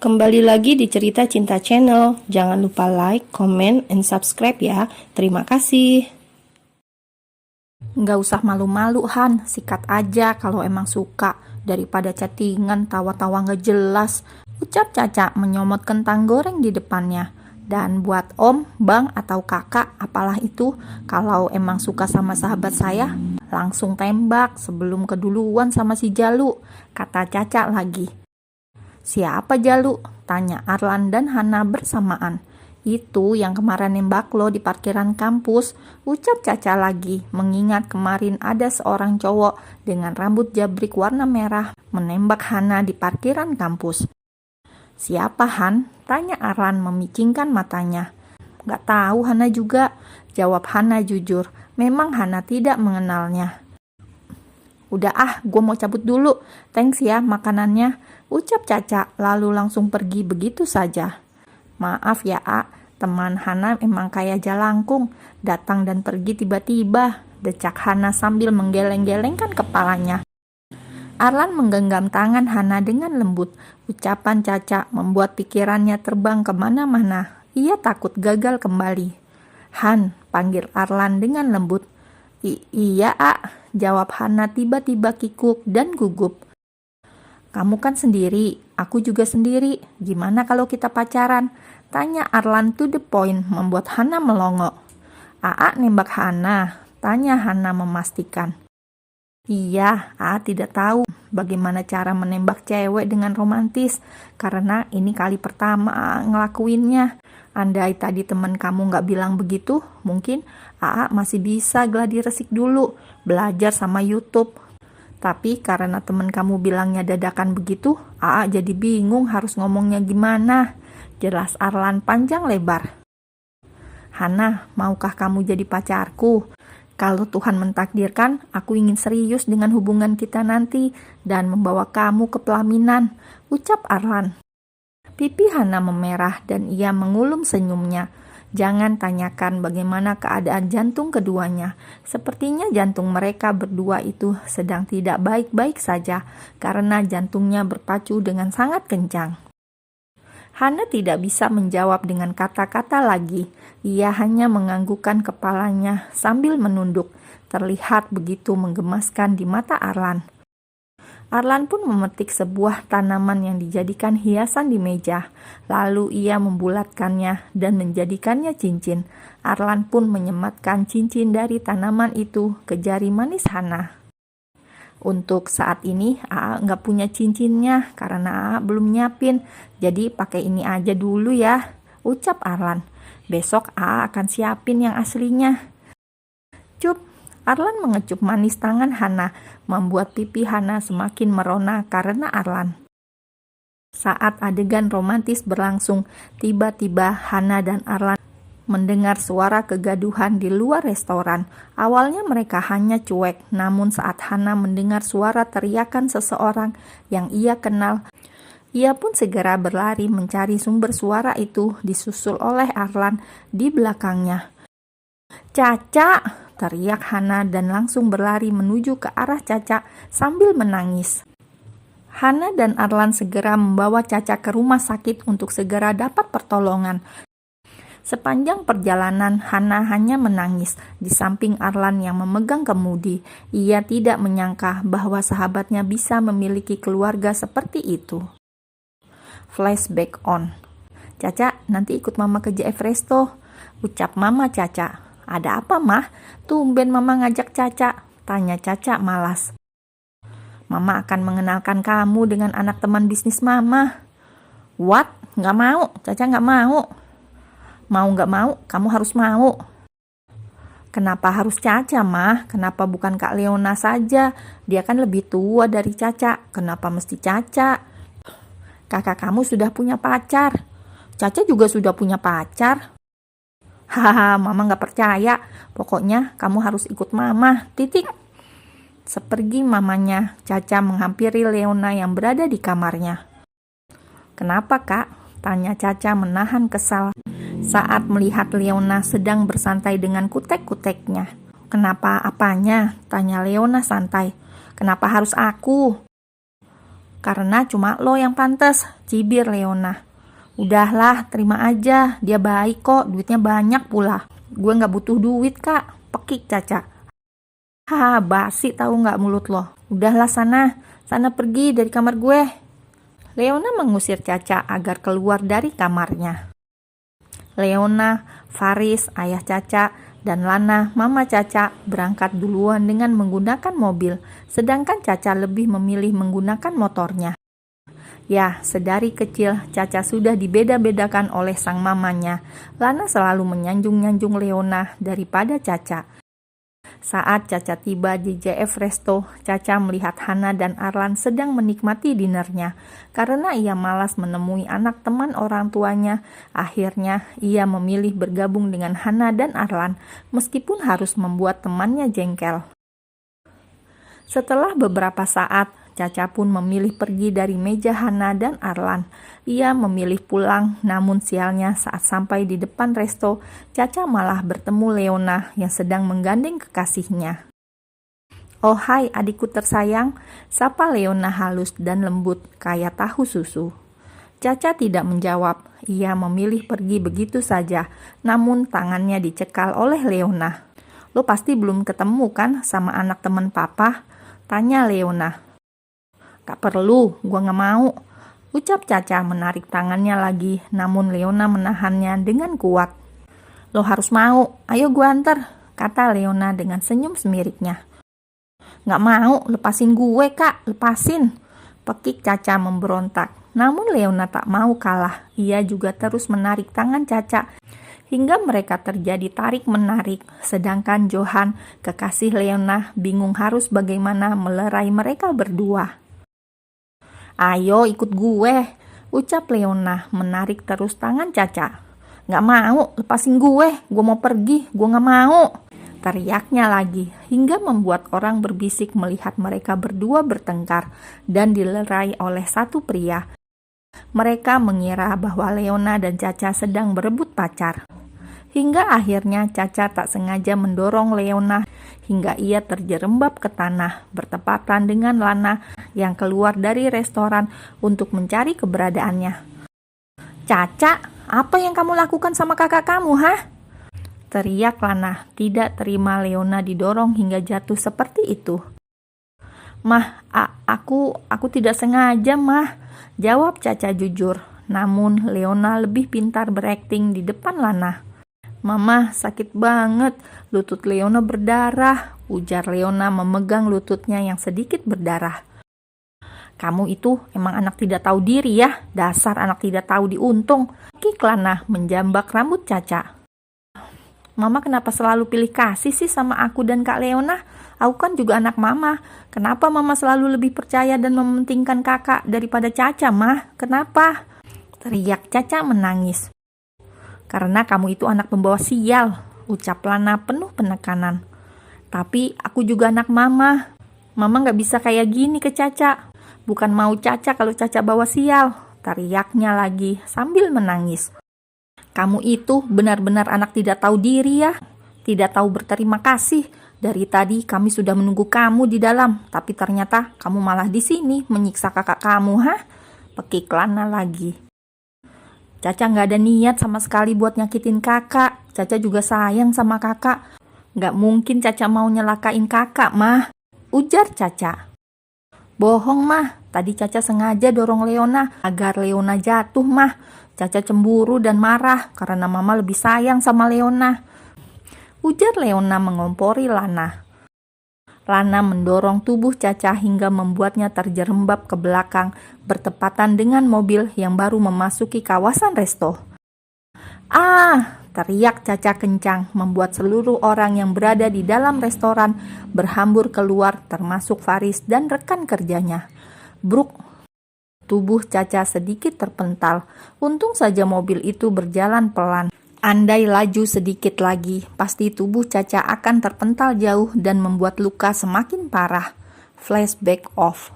Kembali lagi di Cerita Cinta Channel. Jangan lupa like, comment, and subscribe ya. Terima kasih. Nggak usah malu-malu, Han. Sikat aja kalau emang suka. Daripada chattingan tawa-tawa nggak jelas. Ucap Caca menyomot kentang goreng di depannya. Dan buat om, bang, atau kakak, apalah itu, kalau emang suka sama sahabat saya, langsung tembak sebelum keduluan sama si Jalu, kata Caca lagi. Siapa Jalu? Tanya Arlan dan Hana bersamaan. Itu yang kemarin nembak lo di parkiran kampus, ucap Caca lagi, mengingat kemarin ada seorang cowok dengan rambut jabrik warna merah menembak Hana di parkiran kampus. Siapa Han? Tanya Arlan memicingkan matanya. Gak tahu Hana juga, jawab Hana jujur. Memang Hana tidak mengenalnya. Udah gue mau cabut dulu. Thanks ya makanannya, ucap Caca lalu langsung pergi begitu saja. Maaf ya teman Hana emang kayak jalangkung, datang dan pergi tiba-tiba, decak Hana sambil menggeleng-gelengkan kepalanya. Arlan menggenggam tangan Hana dengan lembut. Ucapan Caca membuat pikirannya terbang kemana-mana. Ia takut gagal kembali. Han, panggil Arlan dengan lembut. Iya jawab Hana tiba-tiba kikuk dan gugup. Kamu kan sendiri, aku juga sendiri. Gimana kalau kita pacaran? Tanya Arlan to the point, membuat Hana melongo. Nembak Hana? Tanya Hana memastikan. Iya, tidak tahu bagaimana cara menembak cewek dengan romantis, karena ini kali pertama ngelakuinnya. Andai tadi teman kamu gak bilang begitu, mungkin masih bisa gladi resik dulu, belajar sama YouTube. Tapi karena teman kamu bilangnya dadakan begitu, jadi bingung harus ngomongnya gimana. Jelas Arlan panjang lebar. Hana, maukah kamu jadi pacarku? Kalau Tuhan mentakdirkan, aku ingin serius dengan hubungan kita nanti dan membawa kamu ke pelaminan, ucap Arlan. Pipi Hana memerah dan ia mengulum senyumnya. Jangan tanyakan bagaimana keadaan jantung keduanya. Sepertinya jantung mereka berdua itu sedang tidak baik-baik saja karena jantungnya berpacu dengan sangat kencang. Hana tidak bisa menjawab dengan kata-kata lagi. Ia hanya menganggukkan kepalanya sambil menunduk. Terlihat begitu menggemaskan di mata Arlan. Arlan pun memetik sebuah tanaman yang dijadikan hiasan di meja. Lalu ia membulatkannya dan menjadikannya cincin. Arlan pun menyematkan cincin dari tanaman itu ke jari manis Hana. Untuk saat ini nggak punya cincinnya karena belum nyiapin. Jadi pakai ini aja dulu ya, ucap Arlan. Besok akan siapin yang aslinya. Cup. Arlan mengecup manis tangan Hana, membuat pipi Hana semakin merona karena Arlan. Saat adegan romantis berlangsung, tiba-tiba Hana dan Arlan mendengar suara kegaduhan di luar restoran. Awalnya mereka hanya cuek, namun saat Hana mendengar suara teriakan seseorang yang ia kenal, ia pun segera berlari mencari sumber suara itu, disusul oleh Arlan di belakangnya. Caca! Teriak Hana dan langsung berlari menuju ke arah Caca sambil menangis. Hana dan Arlan segera membawa Caca ke rumah sakit untuk segera dapat pertolongan. Sepanjang perjalanan, Hana hanya menangis di samping Arlan yang memegang kemudi. Ia tidak menyangka bahwa sahabatnya bisa memiliki keluarga seperti itu. Flashback on. Caca, nanti ikut mama ke JF Resto, ucap mama Caca. Ada apa mah? Tumben mama ngajak Caca, tanya Caca malas. Mama akan mengenalkan kamu dengan anak teman bisnis mama. What? Gak mau, Caca gak mau. Mau gak mau, kamu harus mau. Kenapa harus Caca mah? Kenapa bukan Kak Leona saja? Dia kan lebih tua dari Caca. Kenapa mesti Caca? Kakak kamu sudah punya pacar. Caca juga sudah punya pacar. Hahaha, mama gak percaya. Pokoknya kamu harus ikut mama, titik. Sepergi mamanya, Caca menghampiri Leona yang berada di kamarnya. Kenapa kak? Tanya Caca menahan kesal saat melihat Leona sedang bersantai dengan kutek-kuteknya. Kenapa apanya? Tanya Leona santai. Kenapa harus aku? Karena cuma lo yang pantas, cibir Leona. Udahlah, terima aja, dia baik kok, duitnya banyak pula. Gue gak butuh duit kak, pekik Caca. Haha, basi tahu gak mulut lo. Udahlah sana pergi dari kamar gue. Leona mengusir Caca agar keluar dari kamarnya. Leona, Faris, ayah Caca, dan Lana, mama Caca, berangkat duluan dengan menggunakan mobil, sedangkan Caca lebih memilih menggunakan motornya. Ya, sedari kecil Caca sudah dibeda-bedakan oleh sang mamanya. Lana selalu menyanjung-nyanjung Leona daripada Caca. Saat Caca tiba di JF Resto, Caca melihat Hana dan Arlan sedang menikmati dinernya. Karena ia malas menemui anak teman orang tuanya, akhirnya ia memilih bergabung dengan Hana dan Arlan, meskipun harus membuat temannya jengkel. Setelah beberapa saat, Caca pun memilih pergi dari meja Hana dan Arlan. Ia memilih pulang, namun sialnya saat sampai di depan resto, Caca malah bertemu Leona yang sedang menggandeng kekasihnya. "Oh hai adikku tersayang," sapa Leona halus dan lembut kayak tahu susu. Caca tidak menjawab, ia memilih pergi begitu saja, namun tangannya dicekal oleh Leona. "Lo pasti belum ketemu kan sama anak teman papa?" tanya Leona. "Gak perlu, gua gak mau," ucap Caca menarik tangannya lagi, namun Leona menahannya dengan kuat. "Lo harus mau, ayo gua antar," kata Leona dengan senyum semiriknya. "Gak mau, lepasin gue kak, lepasin," pekik Caca memberontak. Namun Leona tak mau kalah, ia juga terus menarik tangan Caca, hingga mereka terjadi tarik-menarik, sedangkan Johan, kekasih Leona, bingung harus bagaimana melerai mereka berdua. "Ayo ikut gue," ucap Leona menarik terus tangan Caca. "Gak mau, lepasin gue mau pergi, gue gak mau," teriaknya lagi, hingga membuat orang berbisik melihat mereka berdua bertengkar dan dilerai oleh satu pria. Mereka mengira bahwa Leona dan Caca sedang berebut pacar. Hingga akhirnya Caca tak sengaja mendorong Leona hingga ia terjerembab ke tanah bertepatan dengan Lana yang keluar dari restoran untuk mencari keberadaannya. "Caca, apa yang kamu lakukan sama kakak kamu, hah?" teriak Lana, tidak terima Leona didorong hingga jatuh seperti itu. "Mah, aku tidak sengaja, Mah," jawab Caca jujur. Namun Leona lebih pintar berakting di depan Lana. "Mama, sakit banget, lutut Leona berdarah," ujar Leona memegang lututnya yang sedikit berdarah. "Kamu itu emang anak tidak tahu diri ya, dasar anak tidak tahu diuntung," kik Lana menjambak rambut Caca. "Mama kenapa selalu pilih kasih sih sama aku dan Kak Leona? Aku kan juga anak Mama. Kenapa Mama selalu lebih percaya dan mementingkan kakak daripada Caca, Mah? Kenapa?" teriak Caca menangis. "Karena kamu itu anak pembawa sial," ucap Lana penuh penekanan. "Tapi aku juga anak Mama. Mama gak bisa kayak gini ke Caca. Bukan mau Caca kalau Caca bawa sial," teriaknya lagi sambil menangis. "Kamu itu benar-benar anak tidak tahu diri ya. Tidak tahu berterima kasih. Dari tadi kami sudah menunggu kamu di dalam, tapi ternyata kamu malah di sini menyiksa kakak kamu, hah?" pekik Lana lagi. "Caca gak ada niat sama sekali buat nyakitin kakak. Caca juga sayang sama kakak. Gak mungkin Caca mau nyelakain kakak, Mah," ujar Caca. "Bohong, Mah. Tadi Caca sengaja dorong Leona agar Leona jatuh, Mah. Caca cemburu dan marah karena Mama lebih sayang sama Leona," ujar Leona mengompori Lana. Lana mendorong tubuh Caca hingga membuatnya terjerembab ke belakang bertepatan dengan mobil yang baru memasuki kawasan resto. "Ah!" teriak Caca kencang, membuat seluruh orang yang berada di dalam restoran berhambur keluar termasuk Faris dan rekan kerjanya. Bruk! Tubuh Caca sedikit terpental. Untung saja mobil itu berjalan pelan. Andai laju sedikit lagi, pasti tubuh Caca akan terpental jauh dan membuat luka semakin parah. Flashback off.